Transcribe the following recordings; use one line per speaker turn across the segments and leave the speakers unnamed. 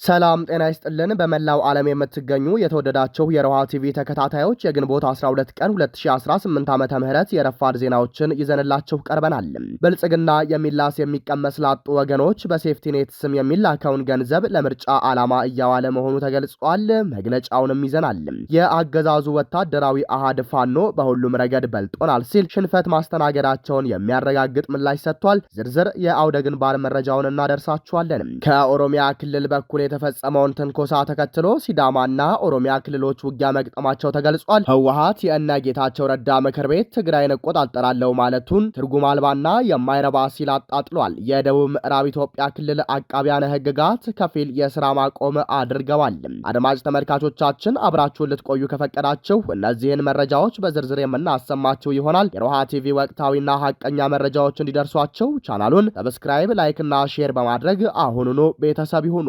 ሰላም ጤና ይስጥልን። በመላው ዓለም የምትገኙ የተወደዳችሁ የሮሃ ቲቪ ተከታታዮች የግንቦት 12 ቀን 2018 ዓመተ ምህረት የረፋድ ዜናዎችን ይዘንላችሁ ቀርበናል። ብልጽግና የሚላስ የሚቀመስ ላጡ ወገኖች በሴፍቲኔት ስም የሚላከውን ገንዘብ ለምርጫ ዓላማ እያዋለ መሆኑ ተገልጿል። መግለጫውንም ይዘናል። የአገዛዙ ወታደራዊ አሃድ ፋኖ በሁሉም ረገድ በልጦናል ሲል ሽንፈት ማስተናገዳቸውን የሚያረጋግጥ ምላሽ ሰጥቷል። ዝርዝር የአውደ ግንባር መረጃውን እናደርሳችኋለን። ከኦሮሚያ ክልል በኩል የተፈጸመውን ትንኮሳ ተከትሎ ሲዳማና ኦሮሚያ ክልሎች ውጊያ መግጠማቸው ተገልጿል። ህወሓት የእነ ጌታቸው ረዳ ምክር ቤት ትግራይን እቆጣጠራለሁ ማለቱን ትርጉም አልባና የማይረባ ሲል አጣጥሏል። የደቡብ ምዕራብ ኢትዮጵያ ክልል አቃቢያነ ህግጋት ከፊል የስራ ማቆም አድርገዋል። አድማጭ ተመልካቾቻችን አብራችሁን ልትቆዩ ከፈቀዳችሁ እነዚህን መረጃዎች በዝርዝር የምናሰማችሁ ይሆናል። የሮሃ ቲቪ ወቅታዊና ሀቀኛ መረጃዎች እንዲደርሷቸው ቻናሉን ሰብስክራይብ፣ ላይክ እና ሼር በማድረግ አሁኑኑ ቤተሰብ ይሁኑ።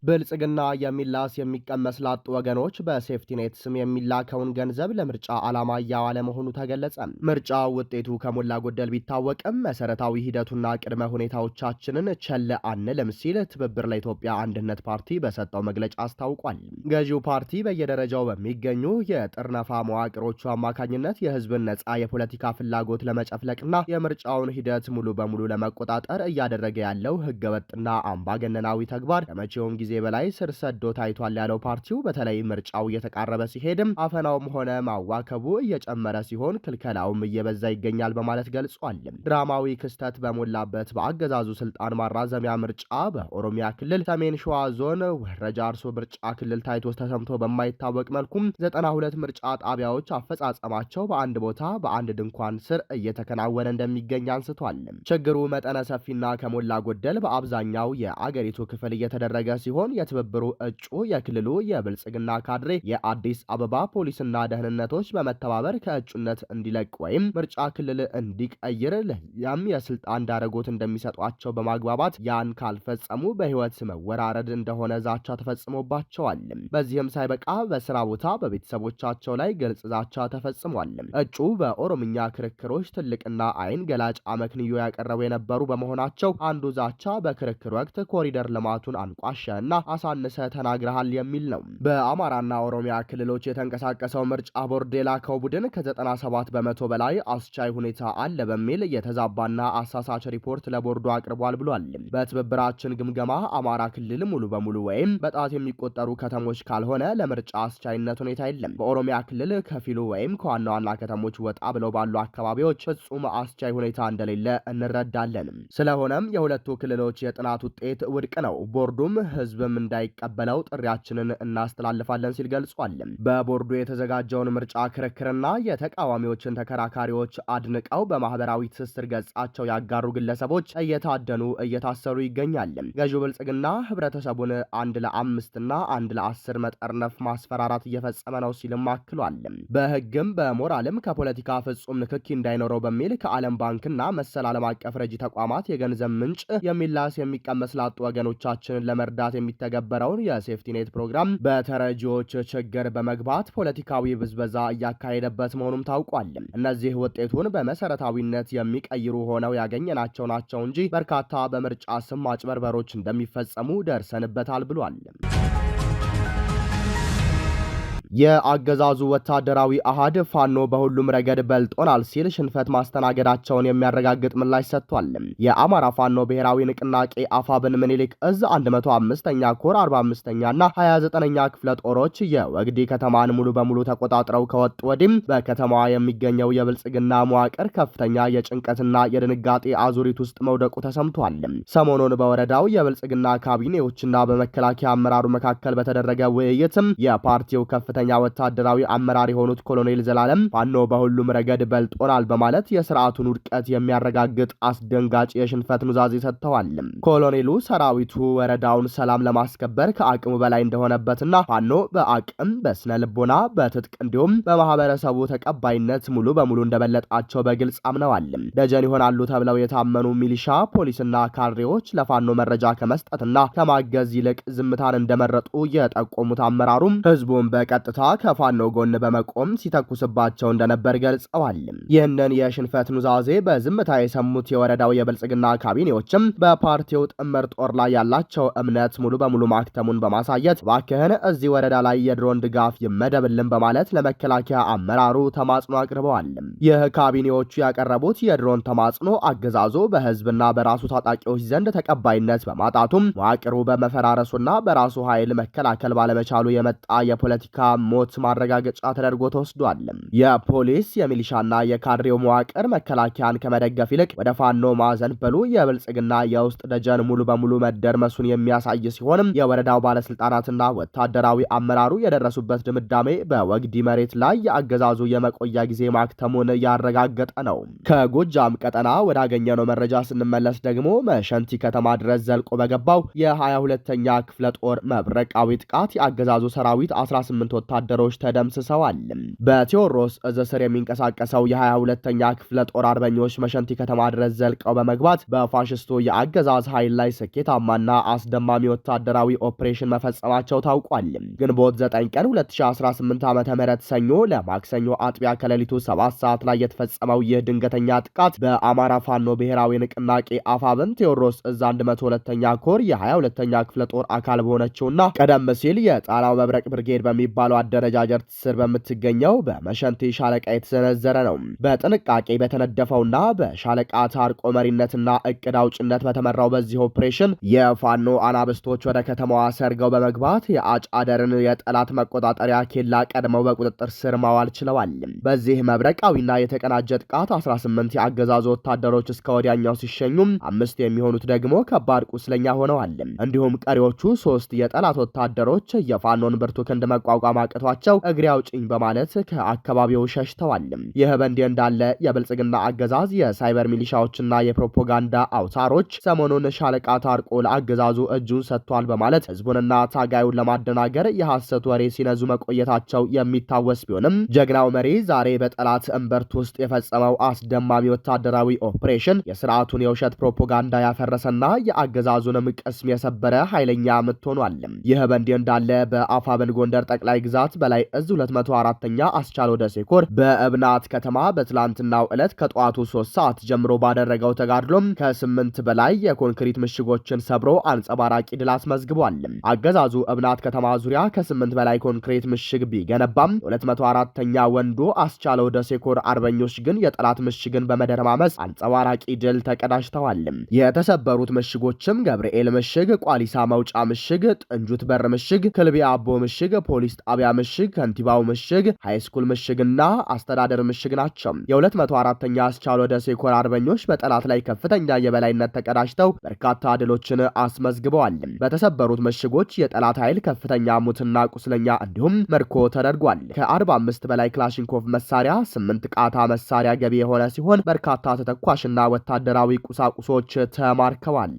ብልጽግና የሚላስ የሚቀመስ ላጡ ወገኖች በሴፍቲኔት ስም የሚላከውን ገንዘብ ለምርጫ ዓላማ እያዋለ መሆኑ ተገለጸ። ምርጫው ውጤቱ ከሞላ ጎደል ቢታወቅም መሰረታዊ ሂደቱና ቅድመ ሁኔታዎቻችንን ቸል አንልም ሲል ትብብር ለኢትዮጵያ አንድነት ፓርቲ በሰጠው መግለጫ አስታውቋል። ገዢው ፓርቲ በየደረጃው በሚገኙ የጥርነፋ መዋቅሮቹ አማካኝነት የህዝብን ነጻ የፖለቲካ ፍላጎት ለመጨፍለቅና የምርጫውን ሂደት ሙሉ በሙሉ ለመቆጣጠር እያደረገ ያለው ህገወጥና አምባገነናዊ ተግባር ከመቼውም ጊዜ በላይ ስር ሰዶ ታይቷል ያለው ፓርቲው በተለይ ምርጫው እየተቃረበ ሲሄድም አፈናውም ሆነ ማዋከቡ እየጨመረ ሲሆን ክልከላውም እየበዛ ይገኛል በማለት ገልጿል። ድራማዊ ክስተት በሞላበት በአገዛዙ ስልጣን ማራዘሚያ ምርጫ በኦሮሚያ ክልል ሰሜን ሸዋ ዞን ወረጃ አርሶ ምርጫ ክልል ታይቶ ተሰምቶ በማይታወቅ መልኩም 92 ምርጫ ጣቢያዎች አፈጻጸማቸው በአንድ ቦታ በአንድ ድንኳን ስር እየተከናወነ እንደሚገኝ አንስቷል። ችግሩ መጠነ ሰፊና ከሞላ ጎደል በአብዛኛው የአገሪቱ ክፍል እየተደረገ ሲሆን የትብብሩ እጩ የክልሉ የብልጽግና ካድሬ የአዲስ አበባ ፖሊስና ደህንነቶች በመተባበር ከእጩነት እንዲለቅ ወይም ምርጫ ክልል እንዲቀይር ያም የስልጣን ዳረጎት እንደሚሰጧቸው በማግባባት ያን ካልፈጸሙ በህይወት መወራረድ እንደሆነ ዛቻ ተፈጽሞባቸዋል። በዚህም ሳይበቃ በስራ ቦታ በቤተሰቦቻቸው ላይ ግልጽ ዛቻ ተፈጽሟል። እጩ በኦሮምኛ ክርክሮች ትልቅና አይን ገላጭ አመክንዮ ያቀረቡ የነበሩ በመሆናቸው አንዱ ዛቻ በክርክር ወቅት ኮሪደር ልማቱን አንቋሸ እና አሳንሰ ተናግረሃል የሚል ነው። በአማራና ኦሮሚያ ክልሎች የተንቀሳቀሰው ምርጫ ቦርድ የላከው ቡድን ከ97 በመቶ በላይ አስቻይ ሁኔታ አለ በሚል የተዛባና አሳሳች ሪፖርት ለቦርዱ አቅርቧል ብሏል። በትብብራችን ግምገማ አማራ ክልል ሙሉ በሙሉ ወይም በጣት የሚቆጠሩ ከተሞች ካልሆነ ለምርጫ አስቻይነት ሁኔታ የለም። በኦሮሚያ ክልል ከፊሉ ወይም ከዋና ዋና ከተሞች ወጣ ብለው ባሉ አካባቢዎች ፍጹም አስቻይ ሁኔታ እንደሌለ እንረዳለን። ስለሆነም የሁለቱ ክልሎች የጥናት ውጤት ውድቅ ነው። ቦርዱም ህዝብም እንዳይቀበለው ጥሪያችንን እናስተላልፋለን ሲል ገልጿል። በቦርዱ የተዘጋጀውን ምርጫ ክርክርና የተቃዋሚዎችን ተከራካሪዎች አድንቀው በማህበራዊ ትስስር ገጻቸው ያጋሩ ግለሰቦች እየታደኑ እየታሰሩ ይገኛል። ገዢው ብልጽግና ህብረተሰቡን 1 ለ5 እና 1 ለ10 መጠርነፍ ማስፈራራት እየፈጸመ ነው ሲልም አክሏል። በህግም በሞራልም ከፖለቲካ ፍጹም ንክኪ እንዳይኖረው በሚል ከዓለም ባንክና መሰል ዓለም አቀፍ ረጂ ተቋማት የገንዘብ ምንጭ የሚላስ የሚቀመስ ላጡ ወገኖቻችንን ለመርዳት የሚተገበረውን የሴፍቲኔት ፕሮግራም በተረጂዎች ችግር በመግባት ፖለቲካዊ ብዝበዛ እያካሄደበት መሆኑም ታውቋል። እነዚህ ውጤቱን በመሰረታዊነት የሚቀይሩ ሆነው ያገኘናቸው ናቸው እንጂ በርካታ በምርጫ ስም ማጭበርበሮች እንደሚፈጸሙ ደርሰንበታል ብሏል። የአገዛዙ ወታደራዊ አሃድ ፋኖ በሁሉም ረገድ በልጦናል ሲል ሽንፈት ማስተናገዳቸውን የሚያረጋግጥ ምላሽ ሰጥቷል። የአማራ ፋኖ ብሔራዊ ንቅናቄ አፋብን ምኒልክ እዝ 105ኛ ኮር 45ኛ እና 29ኛ ክፍለ ጦሮች የወግዲ ከተማን ሙሉ በሙሉ ተቆጣጥረው ከወጡ ወዲህ በከተማዋ የሚገኘው የብልጽግና መዋቅር ከፍተኛ የጭንቀትና የድንጋጤ አዙሪት ውስጥ መውደቁ ተሰምቷል። ሰሞኑን በወረዳው የብልጽግና ካቢኔዎችና በመከላከያ አመራሩ መካከል በተደረገ ውይይትም የፓርቲው ከፍተኛ ወታደራዊ አመራር የሆኑት ኮሎኔል ዘላለም ፋኖ በሁሉም ረገድ በልጦናል በማለት የስርዓቱን ውድቀት የሚያረጋግጥ አስደንጋጭ የሽንፈት ኑዛዜ ሰጥተዋል። ኮሎኔሉ ሰራዊቱ ወረዳውን ሰላም ለማስከበር ከአቅሙ በላይ እንደሆነበትና ፋኖ በአቅም በስነ ልቦና በትጥቅ እንዲሁም በማህበረሰቡ ተቀባይነት ሙሉ በሙሉ እንደበለጣቸው በግልጽ አምነዋል። ደጀን ይሆናሉ ተብለው የታመኑ ሚሊሻ ፖሊስና ካድሬዎች ለፋኖ መረጃ ከመስጠትና ከማገዝ ይልቅ ዝምታን እንደመረጡ የጠቆሙት አመራሩም ህዝቡን በቀጥ በቀጥታ ከፋኖ ጎን በመቆም ሲተኩስባቸው እንደነበር ገልጸዋል። ይህንን የሽንፈት ኑዛዜ በዝምታ የሰሙት የወረዳው የብልጽግና ካቢኔዎችም በፓርቲው ጥምር ጦር ላይ ያላቸው እምነት ሙሉ በሙሉ ማክተሙን በማሳየት እባክህን እዚህ ወረዳ ላይ የድሮን ድጋፍ ይመደብልን በማለት ለመከላከያ አመራሩ ተማጽኖ አቅርበዋል። ይህ ካቢኔዎቹ ያቀረቡት የድሮን ተማጽኖ አገዛዙ በህዝብና በራሱ ታጣቂዎች ዘንድ ተቀባይነት በማጣቱም መዋቅሩ በመፈራረሱና በራሱ ኃይል መከላከል ባለመቻሉ የመጣ የፖለቲካ ሞት ማረጋገጫ ተደርጎ ተወስዷል። የፖሊስ የሚሊሻና የካድሬው መዋቅር መከላከያን ከመደገፍ ይልቅ ወደ ፋኖ ማዘንበሉ የብልጽግና የውስጥ ደጀን ሙሉ በሙሉ መደርመሱን የሚያሳይ ሲሆንም የወረዳው ባለስልጣናትና ወታደራዊ አመራሩ የደረሱበት ድምዳሜ በወግዲ መሬት ላይ የአገዛዙ የመቆያ ጊዜ ማክተሙን ያረጋገጠ ነው። ከጎጃም ቀጠና ወዳገኘነው መረጃ ስንመለስ ደግሞ መሸንቲ ከተማ ድረስ ዘልቆ በገባው የ22ኛ ክፍለ ጦር መብረቃዊ ጥቃት የአገዛዙ ሰራዊት 18 ወታደሮች ተደምስሰዋል። በቴዎድሮስ እዝ ስር የሚንቀሳቀሰው የ22ኛ ክፍለ ጦር አርበኞች መሸንቲ ከተማ ድረስ ዘልቀው በመግባት በፋሽስቱ የአገዛዝ ኃይል ላይ ስኬታማና አስደማሚ ወታደራዊ ኦፕሬሽን መፈጸማቸው ታውቋል። ግንቦት 9 ቀን 2018 ዓ.ም ሰኞ ለማክሰኞ አጥቢያ ከሌሊቱ 7 ሰዓት ላይ የተፈጸመው ይህ ድንገተኛ ጥቃት በአማራ ፋኖ ብሔራዊ ንቅናቄ አፋብን ቴዎድሮስ እዝ 102ኛ ኮር የ22ኛ ክፍለ ጦር አካል በሆነችውና ቀደም ሲል የጣናው መብረቅ ብርጌድ በሚባለው አደረጃጀት ስር በምትገኘው በመሸንቲ ሻለቃ የተሰነዘረ ነው። በጥንቃቄ በተነደፈውና በሻለቃ ታርቆ መሪነትና እቅድ አውጭነት በተመራው በዚህ ኦፕሬሽን የፋኖ አናብስቶች ወደ ከተማዋ ሰርገው በመግባት የአጫደርን የጠላት መቆጣጠሪያ ኬላ ቀድመው በቁጥጥር ስር ማዋል ችለዋል። በዚህ መብረቃዊና የተቀናጀ ጥቃት 18 የአገዛዙ ወታደሮች እስከ ወዲያኛው ሲሸኙም 5 የሚሆኑት ደግሞ ከባድ ቁስለኛ ሆነዋል። እንዲሁም ቀሪዎቹ 3 የጠላት ወታደሮች የፋኖን ብርቱ ክንድ መቋቋም አቅቷቸው እግሬ አውጭኝ በማለት ከአካባቢው ሸሽተዋል። ይህ በእንዲህ እንዳለ የብልጽግና አገዛዝ የሳይበር ሚሊሻዎችና የፕሮፓጋንዳ አውታሮች ሰሞኑን ሻለቃ ታርቆ ለአገዛዙ እጁን ሰጥቷል በማለት ህዝቡንና ታጋዩን ለማደናገር የሐሰት ወሬ ሲነዙ መቆየታቸው የሚታወስ ቢሆንም ጀግናው መሪ ዛሬ በጠላት እምብርት ውስጥ የፈጸመው አስደማሚ ወታደራዊ ኦፕሬሽን የስርዓቱን የውሸት ፕሮፓጋንዳ ያፈረሰና የአገዛዙንም ቅስም የሰበረ ኃይለኛ ምት ሆኗል። ይህ በእንዲህ እንዳለ በአፋብን ጎንደር ጠቅላይ ግዛት በላይ እዝ 204ኛ አስቻለው ደሴ ኮር በእብናት ከተማ በትላንትናው ዕለት ከጠዋቱ 3 ሰዓት ጀምሮ ባደረገው ተጋድሎም ከ8 በላይ የኮንክሪት ምሽጎችን ሰብሮ አንጸባራቂ ድል አስመዝግቧል። አገዛዙ እብናት ከተማ ዙሪያ ከ8 በላይ ኮንክሪት ምሽግ ቢገነባም 204ኛ ወንዱ አስቻለው ደሴ ኮር አርበኞች ግን የጠላት ምሽግን በመደረማመስ አንጸባራቂ ድል ተቀዳጅተዋል። የተሰበሩት ምሽጎችም ገብርኤል ምሽግ፣ ቋሊሳ መውጫ ምሽግ፣ ጥንጁት በር ምሽግ፣ ክልቢ አቦ ምሽግ፣ ፖሊስ ጣቢያ ምሽግ፣ ከንቲባው ምሽግ፣ ሃይስኩል ምሽግና አስተዳደር ምሽግ ናቸው። የ204ኛ አስቻለው ደሴ ኮር አርበኞች በጠላት ላይ ከፍተኛ የበላይነት ተቀዳጅተው በርካታ ድሎችን አስመዝግበዋል። በተሰበሩት ምሽጎች የጠላት ኃይል ከፍተኛ ሙትና ቁስለኛ እንዲሁም መርኮ ተደርጓል። ከ45 በላይ ክላሽንኮቭ መሳሪያ፣ 8 ቃታ መሳሪያ ገቢ የሆነ ሲሆን በርካታ ተተኳሽና ወታደራዊ ቁሳቁሶች ተማርከዋል።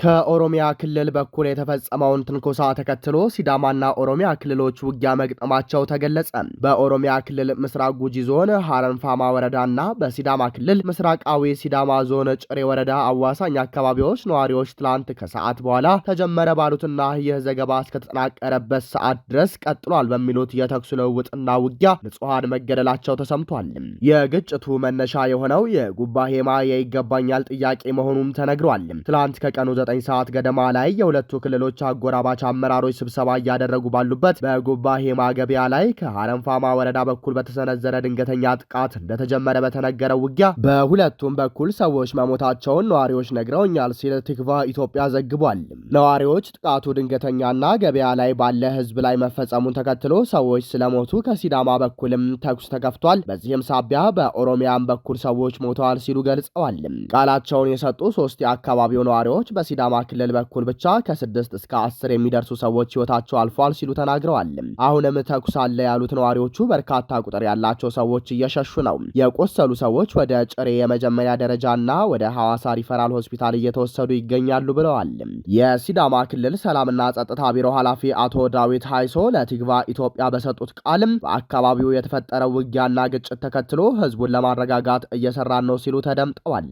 ከኦሮሚያ ክልል በኩል የተፈጸመውን ትንኮሳ ተከትሎ ሲዳማና ኦሮሚያ ክልሎች ውጊያ መግጠማቸው ተገለጸ። በኦሮሚያ ክልል ምስራቅ ጉጂ ዞን ሀረንፋማ ወረዳና በሲዳማ ክልል ምስራቃዊ ሲዳማ ዞን ጭሬ ወረዳ አዋሳኝ አካባቢዎች ነዋሪዎች ትላንት ከሰዓት በኋላ ተጀመረ ባሉትና ይህ ዘገባ እስከተጠናቀረበት ሰዓት ድረስ ቀጥሏል በሚሉት የተኩስ ልውውጥና ውጊያ ንጹሐን መገደላቸው ተሰምቷል። የግጭቱ መነሻ የሆነው የጉባ ሄማ የይገባኛል ጥያቄ መሆኑም ተነግሯል። ትላንት ከቀኑ 9 ሰዓት ገደማ ላይ የሁለቱ ክልሎች አጎራባች አመራሮች ስብሰባ እያደረጉ ባሉበት በጉባ ሄማ ገበያ ላይ ከሀረንፋማ ወረዳ በኩል በተሰነዘረ ድንገተኛ ጥቃት እንደተጀመረ በተነገረው ውጊያ በሁለቱም በኩል ሰዎች መሞታቸውን ነዋሪዎች ነግረውኛል ሲል ቲክቫ ኢትዮጵያ ዘግቧል። ነዋሪዎች ጥቃቱ ድንገተኛና ገበያ ላይ ባለ ሕዝብ ላይ መፈጸሙን ተከትሎ ሰዎች ስለሞቱ ከሲዳማ በኩልም ተኩስ ተከፍቷል፣ በዚህም ሳቢያ በኦሮሚያም በኩል ሰዎች ሞተዋል ሲሉ ገልጸዋል። ቃላቸውን የሰጡ 3 የአካባቢው ነዋሪዎች በሲዳማ ክልል በኩል ብቻ ከ6 እስከ 10 የሚደርሱ ሰዎች ህይወታቸው አልፏል ሲሉ ተናግረዋል። አሁንም ተኩስ አለ ያሉት ነዋሪዎቹ በርካታ ቁጥር ያላቸው ሰዎች እየሸሹ ነው። የቆሰሉ ሰዎች ወደ ጭሬ የመጀመሪያ ደረጃና ወደ ሐዋሳ ሪፈራል ሆስፒታል እየተወሰዱ ይገኛሉ ብለዋል። የሲዳማ ክልል ሰላምና ጸጥታ ቢሮ ኃላፊ አቶ ዳዊት ሃይሶ ለቲግቫ ኢትዮጵያ በሰጡት ቃልም በአካባቢው የተፈጠረው ውጊያና ግጭት ተከትሎ ህዝቡን ለማረጋጋት እየሰራን ነው ሲሉ ተደምጠዋል።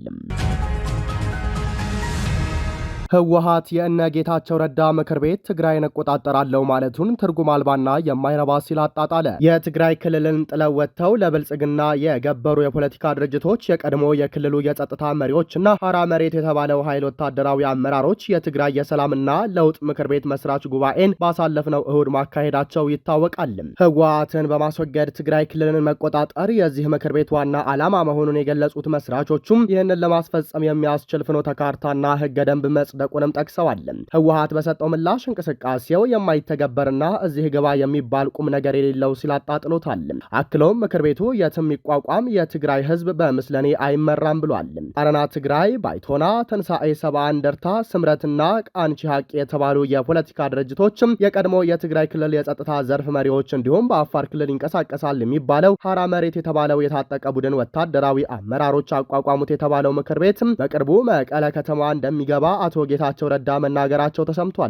ህወሓት የእነ ጌታቸው ረዳ ምክር ቤት ትግራይን እቆጣጠራለሁ ማለቱን ትርጉም አልባና የማይረባ ሲል አጣጣለ። የትግራይ ክልልን ጥለው ወጥተው ለብልጽግና የገበሩ የፖለቲካ ድርጅቶች፣ የቀድሞ የክልሉ የጸጥታ መሪዎችና ሐራ መሬት የተባለው ኃይል ወታደራዊ አመራሮች የትግራይ የሰላምና ለውጥ ምክር ቤት መስራች ጉባኤን ባሳለፍነው እሁድ ማካሄዳቸው ይታወቃል። ህወሓትን በማስወገድ ትግራይ ክልልን መቆጣጠር የዚህ ምክር ቤት ዋና ዓላማ መሆኑን የገለጹት መስራቾቹም ይህንን ለማስፈጸም የሚያስችል ፍኖተ ካርታና ህገ ደንብ መጽደቁንም ጠቅሰዋል። ህወሓት በሰጠው ምላሽ እንቅስቃሴው የማይተገበርና እዚህ ግባ የሚባል ቁም ነገር የሌለው ሲል አጣጥሎታል። አክሎም ምክር ቤቱ የትም ይቋቋም የትግራይ ህዝብ በምስለኔ አይመራም ብሏል። አረና ትግራይ፣ ባይቶና፣ ትንሳኤ ሰብአ እንደርታ፣ ስምረትና ቃንቺ ሀቅ የተባሉ የፖለቲካ ድርጅቶችም የቀድሞ የትግራይ ክልል የጸጥታ ዘርፍ መሪዎች እንዲሁም በአፋር ክልል ይንቀሳቀሳል የሚባለው ሐራ መሬት የተባለው የታጠቀ ቡድን ወታደራዊ አመራሮች አቋቋሙት የተባለው ምክር ቤት በቅርቡ መቀለ ከተማ እንደሚገባ አቶ ጌታቸው ረዳ መናገራቸው ተሰምቷል።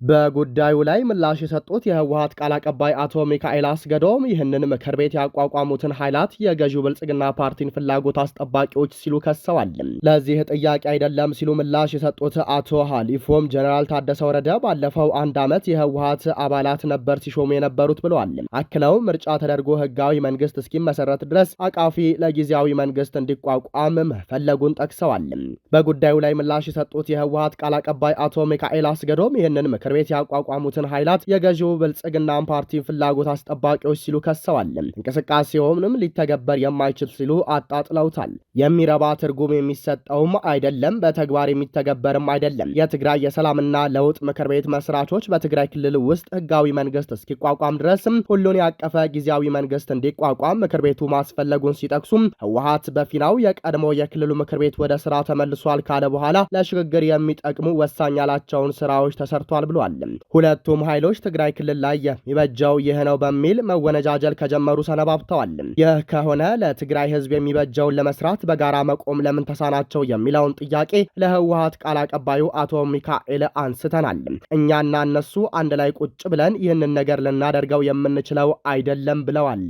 በጉዳዩ ላይ ምላሽ የሰጡት የህወሓት ቃል አቀባይ አቶ ሚካኤል አስገዶም ይህንን ምክር ቤት ያቋቋሙትን ኃይላት የገዢው ብልጽግና ፓርቲን ፍላጎት አስጠባቂዎች ሲሉ ከሰዋል። ለዚህ ጥያቄ አይደለም ሲሉ ምላሽ የሰጡት አቶ ሀሊፎም ጀነራል ታደሰ ወረደ ባለፈው አንድ ዓመት የህወሓት አባላት ነበር ሲሾሙ የነበሩት ብለዋል። አክለው ምርጫ ተደርጎ ህጋዊ መንግስት እስኪመሰረት ድረስ አቃፊ ለጊዜያዊ መንግስት እንዲቋቋም መፈለጉን ጠቅሰዋል። በጉዳዩ ላይ ምላሽ የሰጡት የህወሓት ቃል አቀባይ አቶ ሚካኤል አስገዶም ይህንን ምክር ቤት ያቋቋሙትን ኃይላት የገዢው ብልጽግና ፓርቲን ፍላጎት አስጠባቂዎች ሲሉ ከሰዋል። እንቅስቃሴውንም ሊተገበር የማይችል ሲሉ አጣጥለውታል። የሚረባ ትርጉም የሚሰጠውም አይደለም፣ በተግባር የሚተገበርም አይደለም። የትግራይ የሰላምና ለውጥ ምክር ቤት መስራቾች በትግራይ ክልል ውስጥ ህጋዊ መንግስት እስኪቋቋም ድረስም ሁሉን ያቀፈ ጊዜያዊ መንግስት እንዲቋቋም ምክር ቤቱ ማስፈለጉን ሲጠቅሱም ህወሓት በፊናው የቀድሞ የክልሉ ምክር ቤት ወደ ስራ ተመልሷል ካለ በኋላ ለሽግግር የሚጠቅሙ ወሳኝ ያላቸውን ስራዎች ተሰርቷል ብሏል። ሁለቱም ኃይሎች ትግራይ ክልል ላይ የሚበጀው ይህ ነው በሚል መወነጃጀል ከጀመሩ ሰነባብተዋል። ይህ ከሆነ ለትግራይ ህዝብ የሚበጀውን ለመስራት በጋራ መቆም ለምን ተሳናቸው የሚለውን ጥያቄ ለህወሓት ቃል አቀባዩ አቶ ሚካኤል አንስተናል። እኛና እነሱ አንድ ላይ ቁጭ ብለን ይህንን ነገር ልናደርገው የምንችለው አይደለም ብለዋል።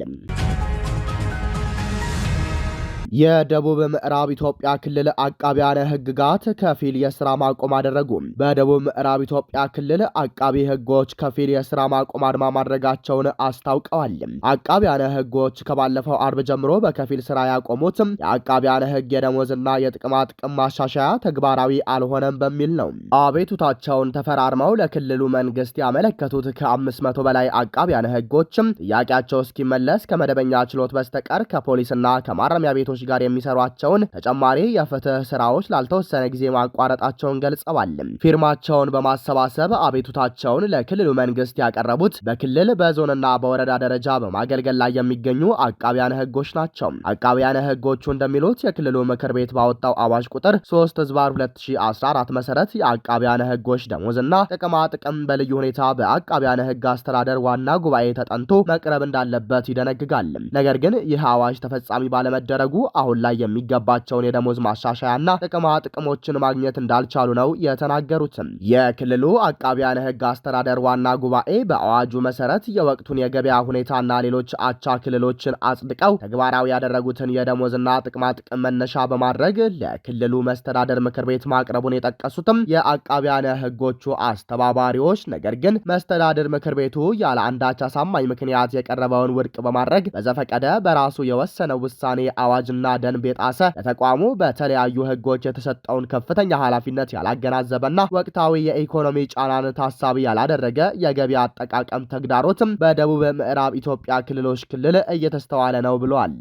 የደቡብ ምዕራብ ኢትዮጵያ ክልል አቃቢያነ ህግጋት ከፊል የስራ ማቆም አደረጉ። በደቡብ ምዕራብ ኢትዮጵያ ክልል አቃቢ ህጎች ከፊል የስራ ማቆም አድማ ማድረጋቸውን አስታውቀዋል። አቃቢያነ ህጎች ከባለፈው አርብ ጀምሮ በከፊል ስራ ያቆሙት የአቃቢያነ ህግ የደሞዝና የጥቅማ ጥቅም ማሻሻያ ተግባራዊ አልሆነም በሚል ነው። አቤቱታቸውን ተፈራርመው ለክልሉ መንግስት ያመለከቱት ከ500 በላይ አቃቢያነ ህጎችም ጥያቄያቸው እስኪመለስ ከመደበኛ ችሎት በስተቀር ከፖሊስና ከማረሚያ ቤቶች ጋር የሚሰሯቸውን ተጨማሪ የፍትህ ስራዎች ላልተወሰነ ጊዜ ማቋረጣቸውን ገልጸዋል። ፊርማቸውን በማሰባሰብ አቤቱታቸውን ለክልሉ መንግስት ያቀረቡት በክልል በዞንና በወረዳ ደረጃ በማገልገል ላይ የሚገኙ አቃቢያነ ህጎች ናቸው። አቃቢያነ ህጎቹ እንደሚሉት የክልሉ ምክር ቤት ባወጣው አዋጅ ቁጥር 3/2014 መሰረት የአቃቢያነ ህጎች ደሞዝና ጥቅማ ጥቅም በልዩ ሁኔታ በአቃቢያነ ህግ አስተዳደር ዋና ጉባኤ ተጠንቶ መቅረብ እንዳለበት ይደነግጋል። ነገር ግን ይህ አዋጅ ተፈጻሚ ባለመደረጉ አሁን ላይ የሚገባቸውን የደሞዝ ማሻሻያና ጥቅማ ጥቅሞችን ማግኘት እንዳልቻሉ ነው የተናገሩትም። የክልሉ አቃቢያነ ህግ አስተዳደር ዋና ጉባኤ በአዋጁ መሰረት የወቅቱን የገበያ ሁኔታና ሌሎች አቻ ክልሎችን አጽድቀው ተግባራዊ ያደረጉትን የደሞዝና ጥቅማ ጥቅም መነሻ በማድረግ ለክልሉ መስተዳደር ምክር ቤት ማቅረቡን የጠቀሱትም የአቃቢያነ ህጎቹ አስተባባሪዎች፣ ነገር ግን መስተዳድር ምክር ቤቱ ያለ አንዳች አሳማኝ ምክንያት የቀረበውን ውድቅ በማድረግ በዘፈቀደ በራሱ የወሰነው ውሳኔ አዋጅና ደንብ የጣሰ ለተቋሙ በተለያዩ ህጎች የተሰጠውን ከፍተኛ ኃላፊነት ያላገናዘበና ወቅታዊ የኢኮኖሚ ጫናን ታሳቢ ያላደረገ የገቢ አጠቃቀም ተግዳሮትም በደቡብ ምዕራብ ኢትዮጵያ ክልሎች ክልል እየተስተዋለ ነው ብለዋል።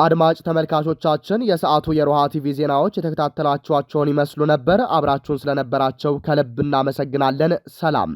አድማጭ ተመልካቾቻችን የሰዓቱ የሮሃ ቲቪ ዜናዎች የተከታተላችኋቸውን ይመስሉ ነበር። አብራችሁን ስለነበራቸው ከልብ እናመሰግናለን። ሰላም።